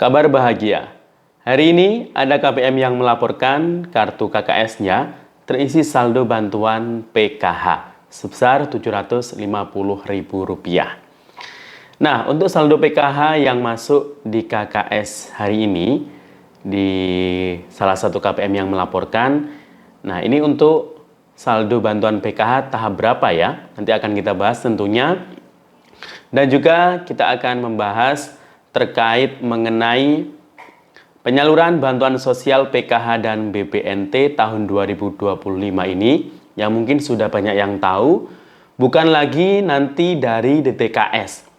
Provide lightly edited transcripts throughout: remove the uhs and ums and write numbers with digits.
Kabar bahagia. Hari ini ada KPM yang melaporkan kartu KKS-nya terisi saldo bantuan PKH sebesar Rp750.000. Nah, untuk saldo PKH yang masuk di KKS hari ini di salah satu KPM yang melaporkan, nah ini untuk saldo bantuan PKH tahap berapa ya? Nanti akan kita bahas tentunya. Dan juga kita akan membahas terkait mengenai penyaluran bantuan sosial PKH dan BPNT tahun 2025 ini yang mungkin sudah banyak yang tahu, bukan lagi nanti dari DTKS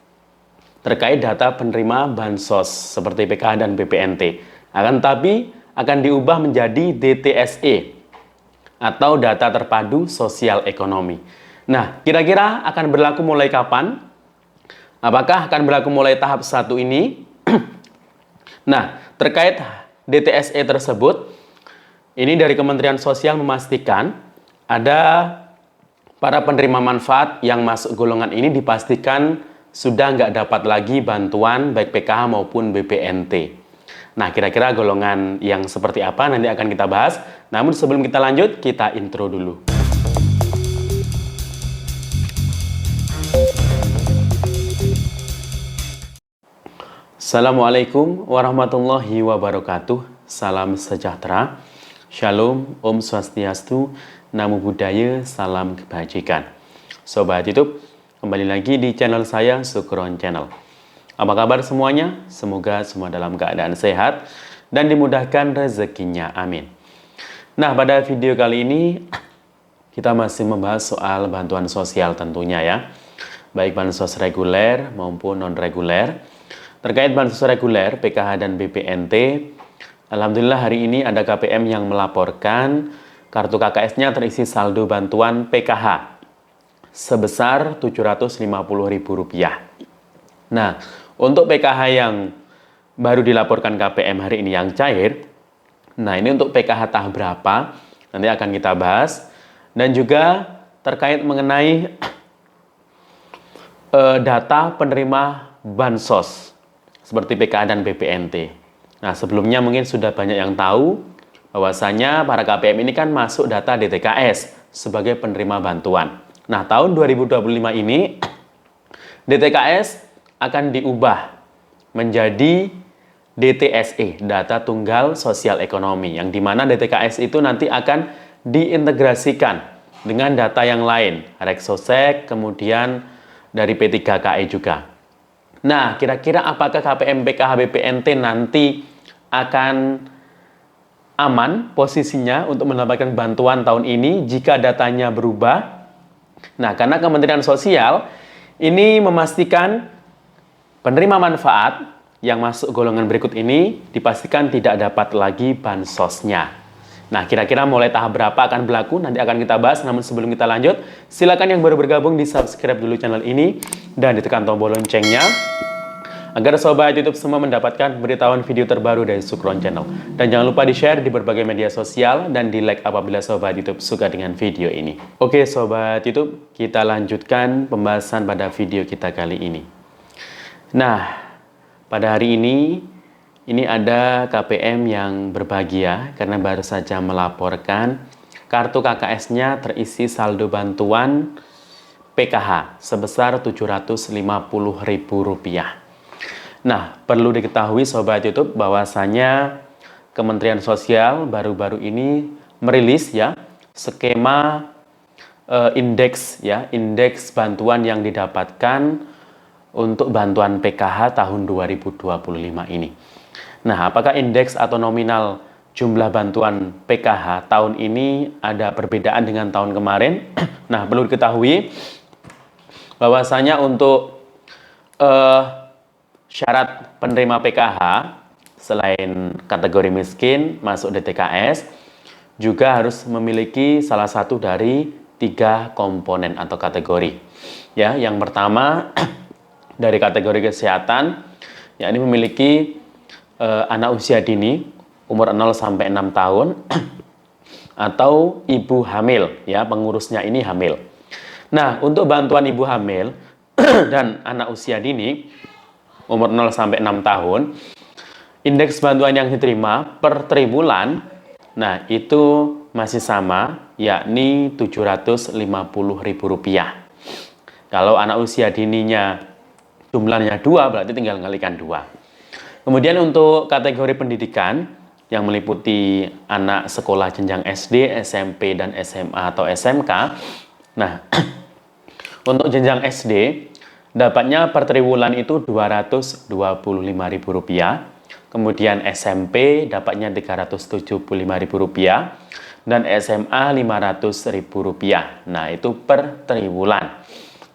terkait data penerima bansos seperti PKH dan BPNT, akan tetapi akan diubah menjadi DTSE atau data terpadu sosial ekonomi. Nah, kira-kira akan berlaku mulai kapan? Apakah akan berlaku mulai tahap 1 ini? Nah, terkait DTSE tersebut, ini dari Kementerian Sosial memastikan ada para penerima manfaat yang masuk golongan ini dipastikan sudah nggak dapat lagi bantuan baik PKH maupun BPNT. Nah, kira-kira golongan yang seperti apa nanti akan kita bahas. Namun sebelum kita lanjut, kita intro dulu. Assalamualaikum warahmatullahi wabarakatuh. Salam sejahtera. Shalom, Om Swastiastu, Namo Buddhaya, salam kebajikan. Sobat YouTube, kembali lagi di channel saya, Sukron Channel. Apa kabar semuanya? Semoga semua dalam keadaan sehat dan dimudahkan rezekinya. Amin. Nah, pada video kali ini kita masih membahas soal bantuan sosial tentunya ya. Baik bansos reguler maupun non-reguler. Terkait bansos reguler, PKH dan BPNT, alhamdulillah hari ini ada KPM yang melaporkan kartu KKS-nya terisi saldo bantuan PKH sebesar Rp750.000. Nah, untuk PKH yang baru dilaporkan KPM hari ini yang cair, nah ini untuk PKH tahap berapa, nanti akan kita bahas. Dan juga terkait mengenai data penerima bansos seperti PKH dan BPNT. Nah, sebelumnya mungkin sudah banyak yang tahu bahwasanya para KPM ini kan masuk data DTKS sebagai penerima bantuan. Nah, tahun 2025 ini DTKS akan diubah menjadi DTSE, Data Tunggal Sosial Ekonomi, yang dimana DTKS itu nanti akan diintegrasikan dengan data yang lain, Reksosek, kemudian dari P3KI juga. Nah, kira-kira apakah KPM PKH BPNT nanti akan aman posisinya untuk mendapatkan bantuan tahun ini jika datanya berubah? Nah, karena Kementerian Sosial ini memastikan penerima manfaat yang masuk golongan berikut ini dipastikan tidak dapat lagi bansosnya. Nah, kira-kira mulai tahap berapa akan berlaku? Nanti akan kita bahas. Namun sebelum kita lanjut, silakan yang baru bergabung di subscribe dulu channel ini dan ditekan tombol loncengnya agar sobat YouTube semua mendapatkan pemberitahuan video terbaru dari Sukron Channel. Dan jangan lupa di-share di berbagai media sosial dan di-like apabila sobat YouTube suka dengan video ini. Oke sobat YouTube, kita lanjutkan pembahasan pada video kita kali ini. Nah, pada hari ini ada KPM yang berbahagia karena baru saja melaporkan kartu KKS-nya terisi saldo bantuan PKH sebesar Rp750.000. Nah, perlu diketahui sobat YouTube bahwasanya Kementerian Sosial baru-baru ini merilis ya skema indeks bantuan yang didapatkan untuk bantuan PKH tahun 2025 ini. Nah, apakah indeks atau nominal jumlah bantuan PKH tahun ini ada perbedaan dengan tahun kemarin? Nah, perlu diketahui bahwasanya untuk syarat penerima PKH selain kategori miskin masuk DTKS juga harus memiliki salah satu dari 3 komponen atau kategori. Ya, yang pertama dari kategori kesehatan, yakni memiliki anak usia dini umur 0 sampai 6 tahun atau ibu hamil, ya, pengurusnya ini hamil. Nah, untuk bantuan ibu hamil dan anak usia dini umur 0 sampai 6 tahun indeks bantuan yang diterima per triwulan, nah itu masih sama, yakni Rp750.000. Kalau anak usia dininya jumlahnya 2, berarti tinggal kalikan 2. Kemudian untuk kategori pendidikan yang meliputi anak sekolah jenjang SD, SMP, dan SMA atau SMK, nah untuk jenjang SD dapatnya per triwulan itu Rp225.000. Kemudian SMP dapatnya Rp375.000 dan SMA Rp500.000. Nah, itu per triwulan.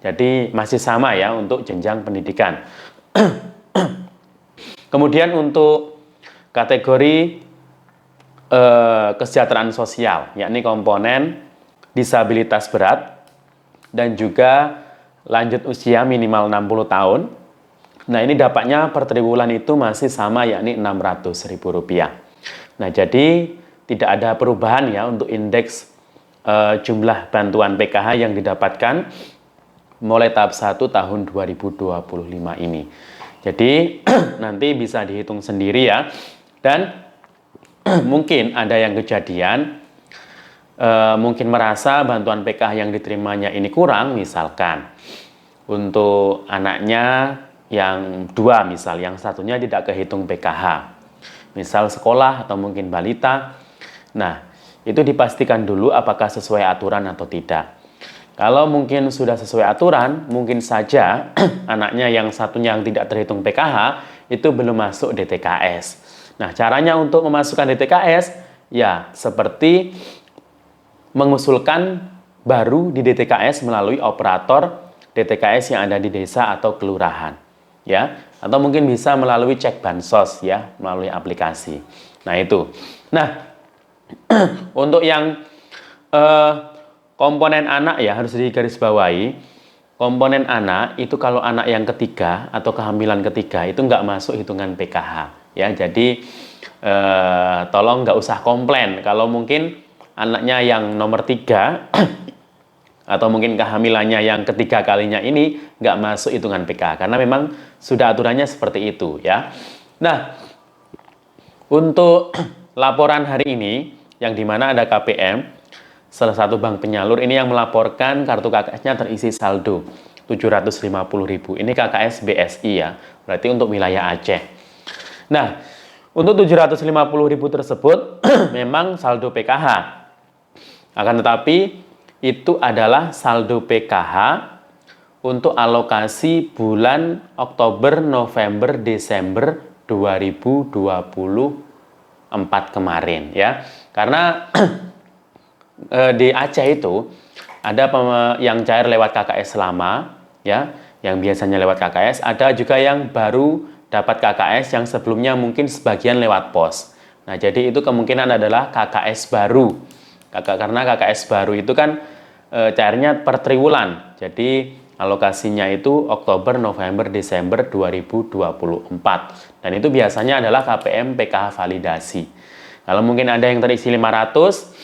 Jadi masih sama ya untuk jenjang pendidikan. Kemudian untuk kategori kesejahteraan sosial, yakni komponen disabilitas berat dan juga lanjut usia minimal 60 tahun. Nah, ini dapatnya per triwulan itu masih sama, yakni Rp600.000. Nah, jadi tidak ada perubahan ya untuk indeks jumlah bantuan PKH yang didapatkan mulai tahap 1 tahun 2025 ini. Jadi, nanti bisa dihitung sendiri ya. Dan mungkin ada yang kejadian, mungkin merasa bantuan PKH yang diterimanya ini kurang, misalkan untuk anaknya yang 2 misal, yang satunya tidak kehitung PKH, misal sekolah atau mungkin balita. Nah, itu dipastikan dulu apakah sesuai aturan atau tidak. Kalau mungkin sudah sesuai aturan, mungkin saja anaknya yang satunya yang tidak terhitung PKH itu belum masuk DTKS. Nah, caranya untuk memasukkan DTKS ya seperti mengusulkan baru di DTKS melalui operator DTKS yang ada di desa atau kelurahan. Ya, atau mungkin bisa melalui cek bansos ya, melalui aplikasi. Nah, itu. Nah, untuk yang komponen anak ya harus digarisbawahi. Komponen anak itu kalau anak yang ketiga atau kehamilan ketiga itu nggak masuk hitungan PKH ya. Jadi tolong nggak usah komplain kalau mungkin anaknya yang nomor 3 atau mungkin kehamilannya yang ketiga kalinya ini nggak masuk hitungan PKH, karena memang sudah aturannya seperti itu ya. Nah, untuk laporan hari ini yang dimana ada KPM, salah satu bank penyalur ini yang melaporkan kartu KKS-nya terisi saldo Rp750.000. Ini KKS BSI ya, berarti untuk wilayah Aceh. Nah, untuk Rp750.000 tersebut memang saldo PKH. Akan tetapi itu adalah saldo PKH untuk alokasi bulan Oktober, November, Desember 2024 kemarin ya. Karena di Aceh itu ada yang cair lewat KKS lama ya, yang biasanya lewat KKS, ada juga yang baru dapat KKS yang sebelumnya mungkin sebagian lewat pos. Nah, jadi itu kemungkinan adalah KKS baru. Karena KKS baru itu kan cairnya per triwulan. Jadi alokasinya itu Oktober, November, Desember 2024. Dan itu biasanya adalah KPM PKH validasi. Kalau mungkin ada yang terisi 500,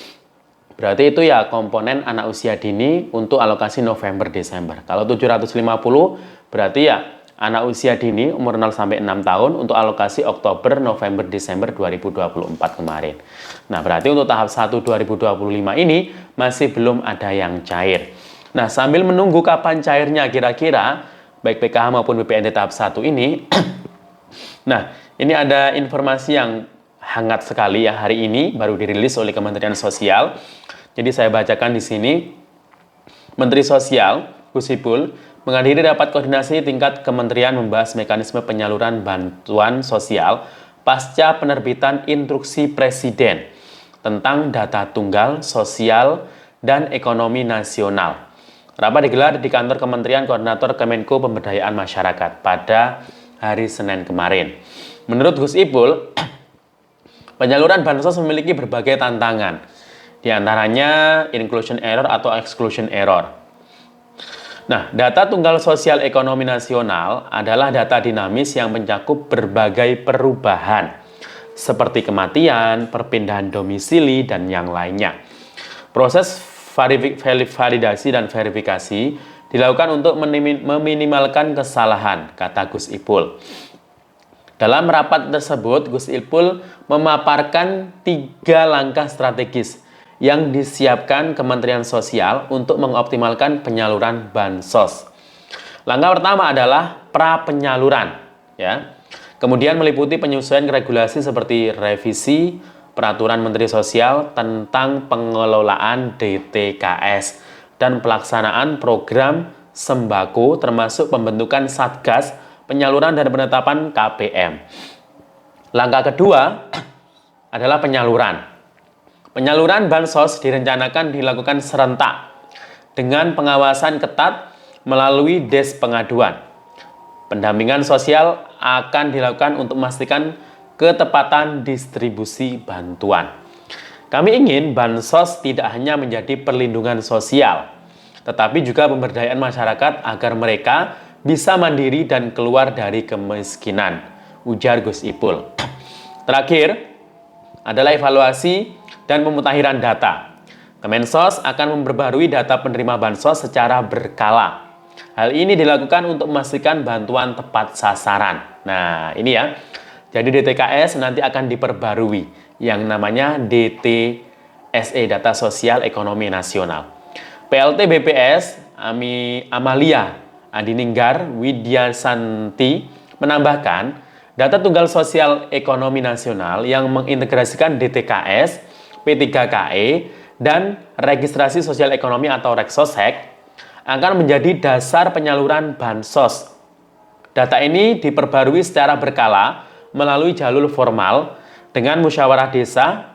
berarti itu ya komponen anak usia dini untuk alokasi November, Desember. Kalau 750 berarti ya anak usia dini umur 0 sampai 6 tahun untuk alokasi Oktober, November, Desember 2024 kemarin. Nah, berarti untuk tahap 1 2025 ini masih belum ada yang cair. Nah, sambil menunggu kapan cairnya kira-kira baik PKH maupun BPNT tahap 1 ini. Nah, ini ada informasi yang hangat sekali ya, hari ini baru dirilis oleh Kementerian Sosial. Jadi saya bacakan di sini. Menteri Sosial Gus Ipul menghadiri rapat koordinasi tingkat kementerian membahas mekanisme penyaluran bantuan sosial pasca penerbitan instruksi Presiden tentang data tunggal sosial dan ekonomi nasional. Rapat digelar di kantor Kementerian Koordinator Kemenko Pemberdayaan Masyarakat pada hari Senin kemarin. Menurut Gus Ipul, penyaluran bansos memiliki berbagai tantangan, di antaranya inclusion error atau exclusion error. Nah, data tunggal sosial ekonomi nasional adalah data dinamis yang mencakup berbagai perubahan, seperti kematian, perpindahan domisili, dan yang lainnya. Proses validasi dan verifikasi dilakukan untuk meminimalkan kesalahan, kata Gus Ipul. Dalam rapat tersebut, Gus Ipul memaparkan 3 langkah strategis yang disiapkan Kementerian Sosial untuk mengoptimalkan penyaluran bansos. Langkah pertama adalah pra-penyaluran, ya. Kemudian meliputi penyesuaian regulasi seperti revisi Peraturan Menteri Sosial tentang pengelolaan DTKS dan pelaksanaan program sembako termasuk pembentukan Satgas penyaluran dan penetapan KPM. Langkah kedua adalah penyaluran. Penyaluran bansos direncanakan dilakukan serentak dengan pengawasan ketat melalui Des Pengaduan. Pendampingan sosial akan dilakukan untuk memastikan ketepatan distribusi bantuan. Kami ingin bansos tidak hanya menjadi perlindungan sosial, tetapi juga pemberdayaan masyarakat agar mereka bisa mandiri dan keluar dari kemiskinan, ujar Gus Ipul. Terakhir adalah evaluasi dan pemutahiran data. Kemensos akan memperbarui data penerima bansos secara berkala. Hal ini dilakukan untuk memastikan bantuan tepat sasaran. Nah, ini ya. Jadi DTKS nanti akan diperbarui yang namanya DTSE, Data Sosial Ekonomi Nasional. PLT BPS Amalia Adininggar Widyasanti menambahkan, data tunggal sosial ekonomi nasional yang mengintegrasikan DTKS, P3KE, dan registrasi sosial ekonomi atau Reksosek akan menjadi dasar penyaluran bansos. Data ini diperbarui secara berkala melalui jalur formal dengan musyawarah desa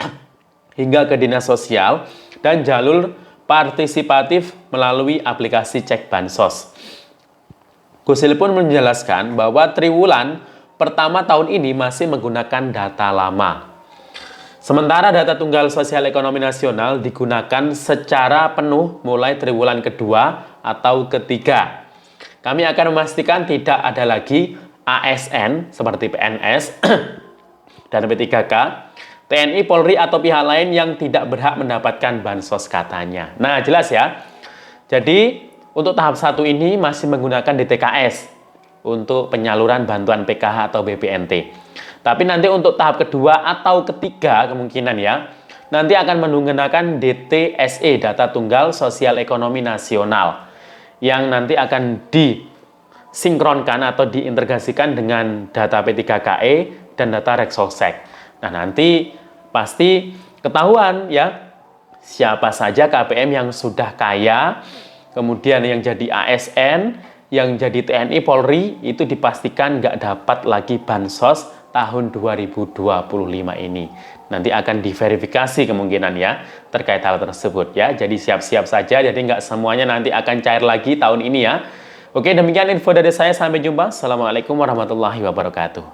hingga ke dinas sosial dan jalur partisipatif melalui aplikasi cek bansos. Gus Ipul pun menjelaskan bahwa triwulan pertama tahun ini masih menggunakan data lama. Sementara data tunggal sosial ekonomi nasional digunakan secara penuh mulai triwulan kedua atau ketiga. Kami akan memastikan tidak ada lagi ASN seperti PNS dan P3K, TNI, Polri, atau pihak lain yang tidak berhak mendapatkan bansos katanya. Nah, jelas ya. Jadi, untuk tahap 1 ini masih menggunakan DTKS untuk penyaluran bantuan PKH atau BPNT. Tapi nanti untuk tahap kedua atau ketiga kemungkinan ya, nanti akan menggunakan DTSE, Data Tunggal Sosial Ekonomi Nasional, yang nanti akan disinkronkan atau diintegrasikan dengan data P3KE dan data Reksosek. Nah, nanti pasti ketahuan ya, siapa saja KPM yang sudah kaya, kemudian yang jadi ASN, yang jadi TNI, Polri, itu dipastikan nggak dapat lagi bansos tahun 2025 ini. Nanti akan diverifikasi kemungkinan ya terkait hal tersebut ya. Jadi siap-siap saja, jadi nggak semuanya nanti akan cair lagi tahun ini ya. Oke, demikian info dari saya. Sampai jumpa. Assalamualaikum warahmatullahi wabarakatuh.